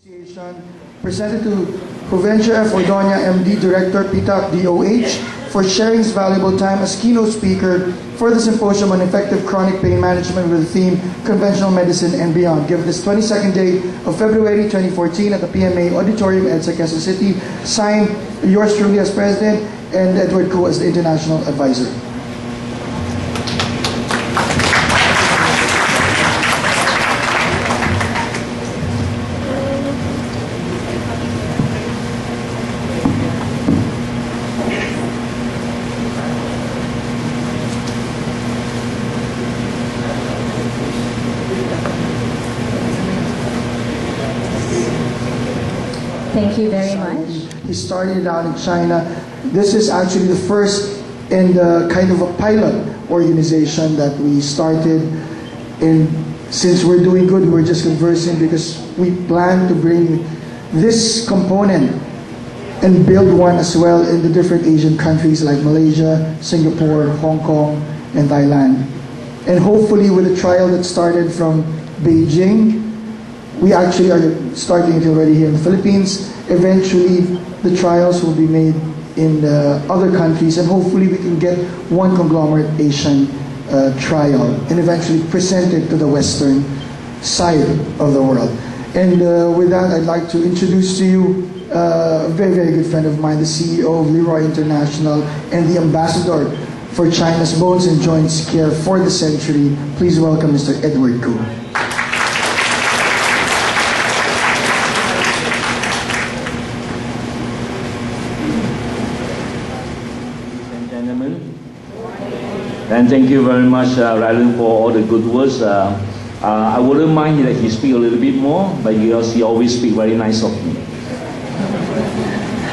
Association presented to Provencio F. Ordoña, MD, Director, PTAC, DOH, for sharing his valuable time as keynote speaker for the Symposium on Effective Chronic Pain Management with the theme Conventional Medicine and Beyond, given this 22nd day of February 2014 at the PMA Auditorium, EDSA, Quezon City. Signed, yours truly as President and Edward Ko as the International Advisor. Thank you very much. He started out in China. This is actually the first in the kind of a pilot organization that we started. And since we're doing good, we're just conversing because we plan to bring this component and build one as well in the different Asian countries like Malaysia, Singapore, Hong Kong, and Thailand. And hopefully with a trial that started from Beijing, we actually are starting it already here in the Philippines. Eventually, the trials will be made in other countries, and hopefully we can get one conglomerate Asian trial and eventually present it to the Western side of the world. And with that, I'd like to introduce to you a very, very good friend of mine, the CEO of Leroy International and the ambassador for China's Bones and Joints Care for the Century. Please welcome Mr. Edward Ko. And thank you very much, Rylan, for all the good words. I wouldn't mind that he speak a little bit more, but he always speak very nice of me.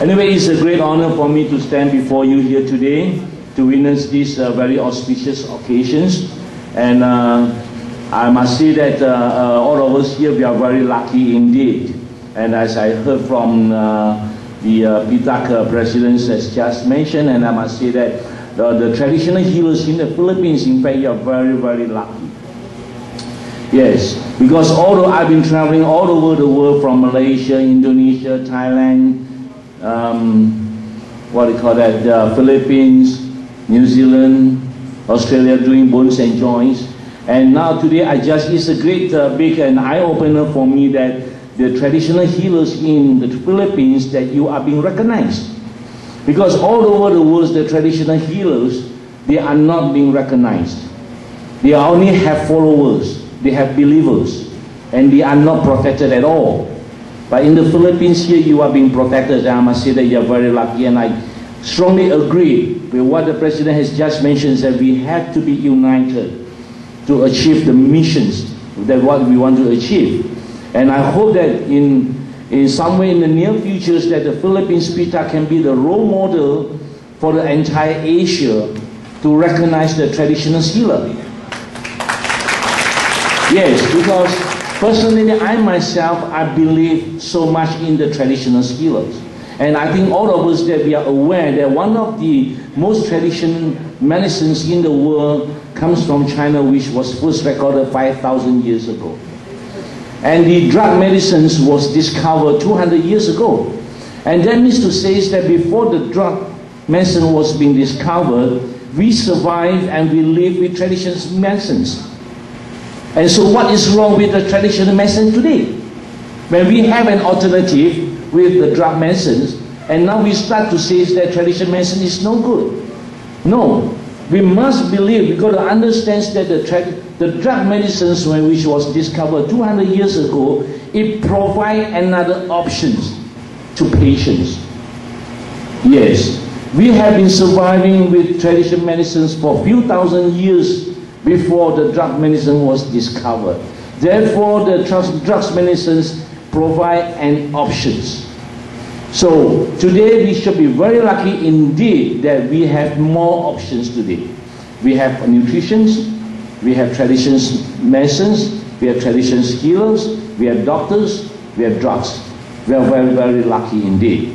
Anyway, it's a great honor for me to stand before you here today to witness these very auspicious occasions. And I must say that all of us here, we are very lucky indeed. And as I heard from the PTAC president has just mentioned, and I must say that the traditional healers in the Philippines, in fact, are very, very lucky. Yes, because although I've been traveling all over the world, from Malaysia, Indonesia, Thailand, Philippines, New Zealand, Australia, doing bones and joints. And now today, it's a great big and eye-opener for me that the traditional healers in the Philippines, that you are being recognized. Because all over the world, the traditional healers, they are not being recognized. They only have followers, they have believers, and they are not protected at all. But in the Philippines here, you are being protected, and I must say that you are very lucky, and I strongly agree with what the President has just mentioned, that we have to be united to achieve the missions that what we want to achieve. And I hope that in some way in the near future that the Philippines PTAC can be the role model for the entire Asia to recognize the traditional healer. Yes, because personally I myself, I believe so much in the traditional healers. And I think all of us that we are aware that one of the most traditional medicines in the world comes from China, which was first recorded 5,000 years ago. And the drug medicines was discovered 200 years ago. And that means to say is that before the drug medicine was being discovered, we survived and we live with traditional medicines. And so what is wrong with the traditional medicine today? When we have an alternative with the drug medicines, and now we start to say that traditional medicine is no good. No. We must believe, we've got to understand that the drug medicines, which was discovered 200 years ago, it provides another options to patients. Yes, we have been surviving with traditional medicines for a few thousand years before the drug medicine was discovered. Therefore, the drug medicines provide an options. So today we should be very lucky indeed that we have more options today. We have nutrition, we have traditional medicines, we have traditional healers, we have doctors, we have drugs. We are very, very lucky indeed.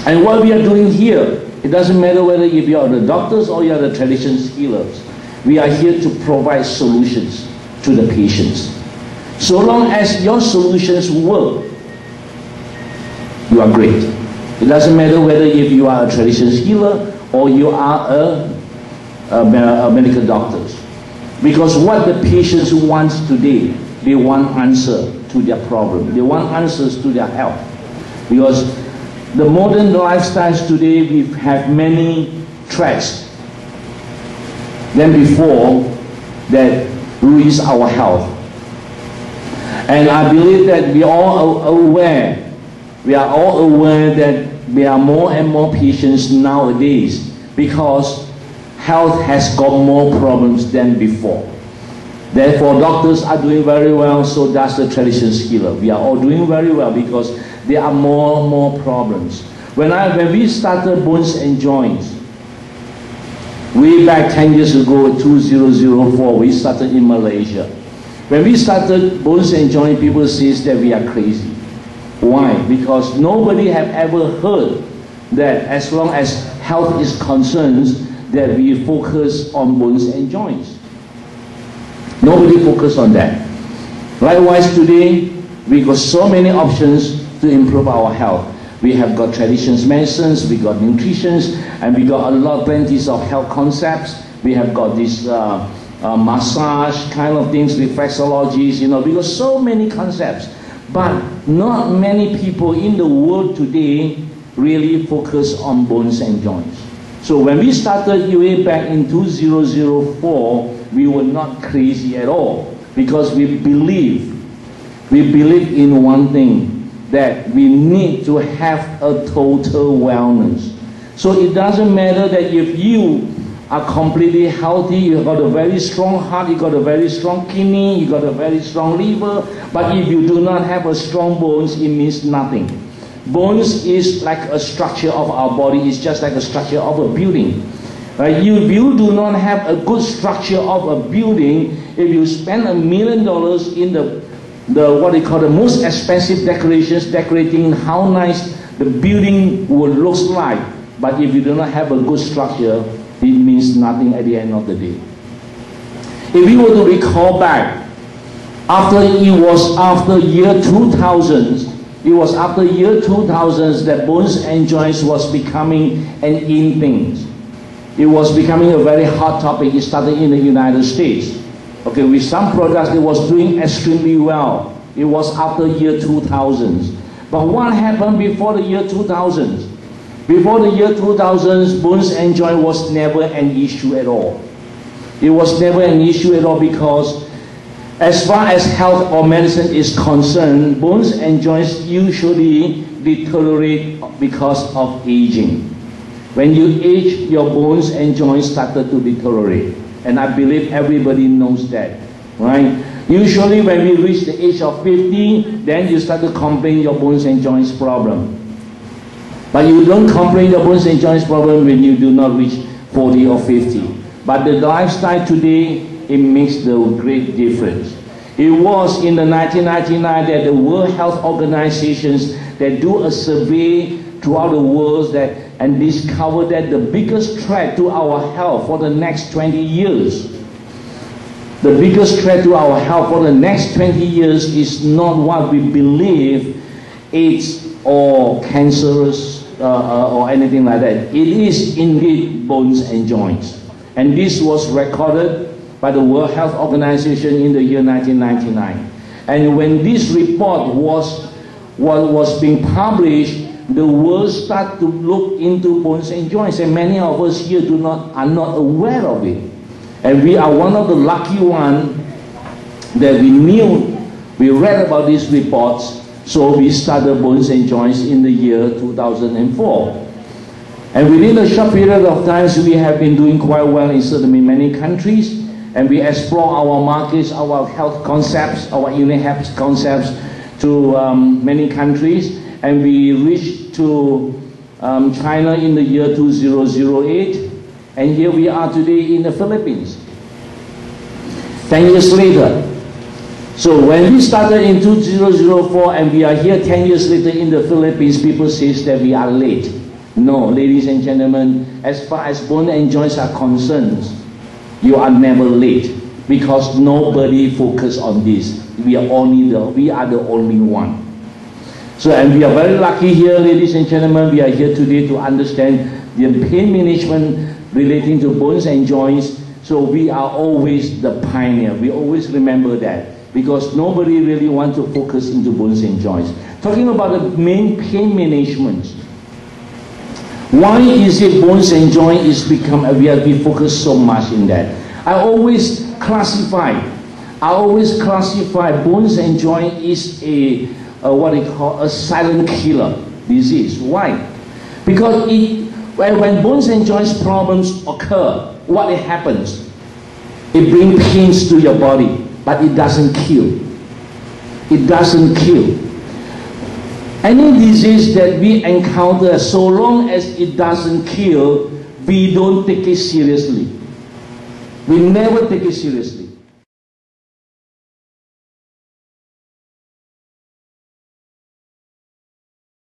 And what we are doing here, it doesn't matter whether if you are the doctors or you are the traditional healers. We are here to provide solutions to the patients. So long as your solutions work, you are great. It doesn't matter whether if you are a traditional healer or you are a medical doctor. Because what the patients want today, they want answer to their problem. They want answers to their health. Because the modern lifestyles today, we have many threats than before that ruins our health. And I believe that we are all aware that there are more and more patients nowadays because health has got more problems than before. Therefore, doctors are doing very well, so does the traditional healer. We are all doing very well because there are more and more problems. When we started Bones and Joints, way back 10 years ago, 2004, we started in Malaysia. When we started Bones and Joints, people say that we are crazy. Why? Because nobody have ever heard that as long as health is concerned, that we focus on bones and joints. Nobody focus on that. Likewise today, we got so many options to improve our health. We have got traditional medicines, we got nutrition, and we got a lot, plenty of health concepts. We have got this massage kind of things, reflexologies, you know, we got so many concepts. But not many people in the world today really focus on bones and joints. So when we started way back in 2004, we were not crazy at all because we believe in one thing, that we need to have a total wellness. So it doesn't matter that if you are completely healthy, you got a very strong heart, you got a very strong kidney, you got a very strong liver, but if you do not have a strong bones, it means nothing. Bones is like a structure of our body, it's just like a structure of a building. Right? If you do not have a good structure of a building, if you spend $1 million in the what they call the most expensive decorations, decorating how nice the building would look like, but if you do not have a good structure, it means nothing at the end of the day. If we were to recall back, it was after year 2000 that bones and joints was becoming an in thing. It was becoming a very hot topic. It started in the United States. Okay, with some products it was doing extremely well. It was after year 2000. But what happened before the year 2000? Before the year 2000, bones and joint was never an issue at all. It was never an issue at all because as far as health or medicine is concerned, bones and joints usually deteriorate because of aging. When you age, your bones and joints started to deteriorate. And I believe everybody knows that, right? Usually when we reach the age of 50, then you start to complain your bones and joints problem. But you don't complain your bones and joints problem when you do not reach 40 or 50. But the lifestyle today, it makes the great difference. It was in the 1999 that the World Health Organizations that do a survey throughout the world and discovered that the biggest threat to our health for the next 20 years, the biggest threat to our health for the next 20 years is not what we believe it's or cancerous or anything like that. It is indeed bones and joints. And this was recorded by the World Health Organization in the year 1999. And when this report was being published, the world started to look into bones and joints, and many of us here are not aware of it. And we are one of the lucky ones that we read about these reports, so we started Bones and Joints in the year 2004. And within a short period of time, we have been doing quite well in many countries, and we explore our markets, our health concepts, our unique health concepts to many countries, and we reached to China in the year 2008, and here we are today in the Philippines. 10 years later. So when we started in 2004 and we are here 10 years later in the Philippines, people say that we are late. No, ladies and gentlemen, as far as bone and joints are concerned, you are never late because nobody focus on this. We are the only one. So, and we are very lucky here, ladies and gentlemen, we are here today to understand the pain management relating to bones and joints. So we are always the pioneer. We always remember that, because nobody really wants to focus into bones and joints. Talking about the main pain management, why is it bones and joint is become, we focus so much in that? I always classify bones and joint is what they call a silent killer disease. Why? Because when bones and joints problems occur, what happens? It brings pains to your body, but it doesn't kill. It doesn't kill. Any disease that we encounter, so long as it doesn't kill, we don't take it seriously. We never take it seriously.